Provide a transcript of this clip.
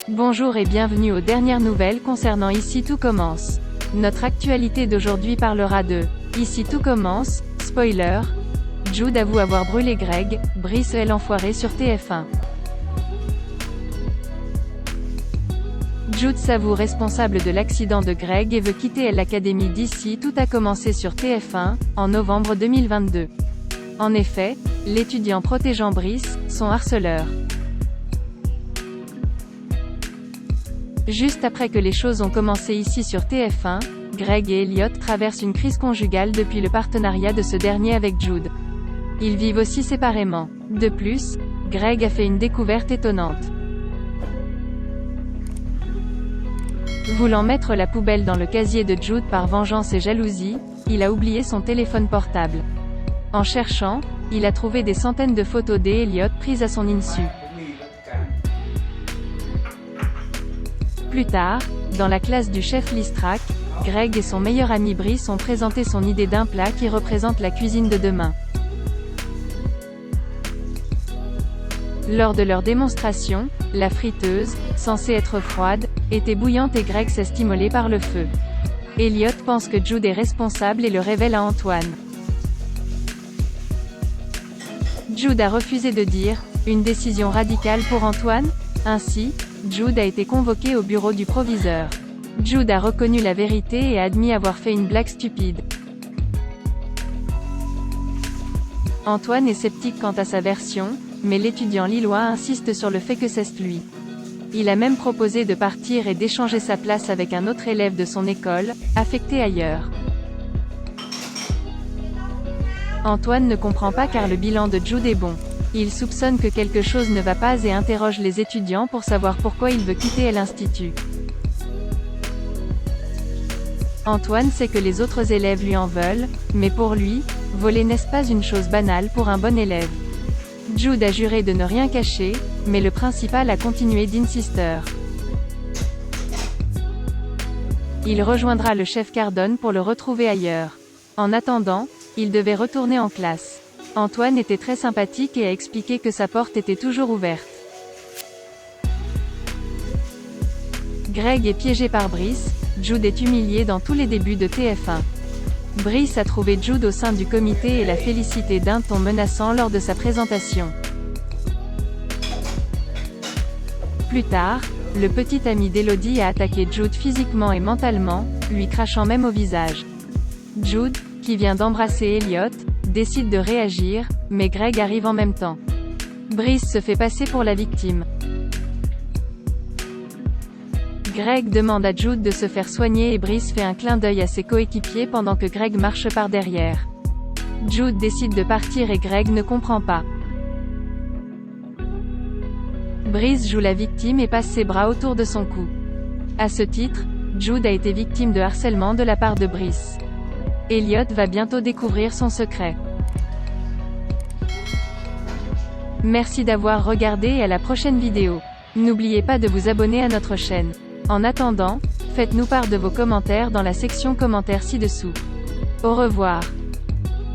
Bonjour et bienvenue aux dernières nouvelles concernant Ici tout commence. Notre actualité d'aujourd'hui parlera de Ici tout commence, spoiler. Jude avoue avoir brûlé Greg, Brice est l'enfoiré sur TF1. Jude s'avoue responsable de l'accident de Greg et veut quitter l'académie d'Ici tout a commencé sur TF1, en novembre 2022. En effet, l'étudiant protégeant Brice, son harceleur. Juste après que les choses ont commencé ici sur TF1, Greg et Elliot traversent une crise conjugale depuis le partenariat de ce dernier avec Jude. Ils vivent aussi séparément. De plus, Greg a fait une découverte étonnante. Voulant mettre la poubelle dans le casier de Jude par vengeance et jalousie, il a oublié son téléphone portable. En cherchant, il a trouvé des centaines de photos d'Elliot prises à son insu. Plus tard, dans la classe du chef Listrac, Greg et son meilleur ami Brice ont présenté son idée d'un plat qui représente la cuisine de demain. Lors de leur démonstration, la friteuse, censée être froide, était bouillante et Greg s'est immolé par le feu. Elliot pense que Jude est responsable et le révèle à Antoine. Jude a refusé de dire « une décision radicale pour Antoine ?» Ainsi, Jude a été convoqué au bureau du proviseur. Jude a reconnu la vérité et a admis avoir fait une blague stupide. Antoine est sceptique quant à sa version, mais l'étudiant lillois insiste sur le fait que c'est lui. Il a même proposé de partir et d'échanger sa place avec un autre élève de son école, affecté ailleurs. Antoine ne comprend pas car le bilan de Jude est bon. Il soupçonne que quelque chose ne va pas et interroge les étudiants pour savoir pourquoi il veut quitter l'institut. Antoine sait que les autres élèves lui en veulent, mais pour lui, voler n'est-ce pas une chose banale pour un bon élève. Jude a juré de ne rien cacher, mais le principal a continué d'insister. Il rejoindra le chef Cardone pour le retrouver ailleurs. En attendant, il devait retourner en classe. Antoine était très sympathique et a expliqué que sa porte était toujours ouverte. Greg est piégé par Brice, Jude est humilié dans tous les débuts de TF1. Brice a trouvé Jude au sein du comité et l'a félicité d'un ton menaçant lors de sa présentation. Plus tard, le petit ami d'Elodie a attaqué Jude physiquement et mentalement, lui crachant même au visage. Jude, qui vient d'embrasser Elliot, décide de réagir, mais Greg arrive en même temps. Brice se fait passer pour la victime. Greg demande à Jude de se faire soigner et Brice fait un clin d'œil à ses coéquipiers pendant que Greg marche par derrière. Jude décide de partir et Greg ne comprend pas. Brice joue la victime et passe ses bras autour de son cou. À ce titre, Jude a été victime de harcèlement de la part de Brice. Elliot va bientôt découvrir son secret. Merci d'avoir regardé et à la prochaine vidéo. N'oubliez pas de vous abonner à notre chaîne. En attendant, faites-nous part de vos commentaires dans la section commentaires ci-dessous. Au revoir.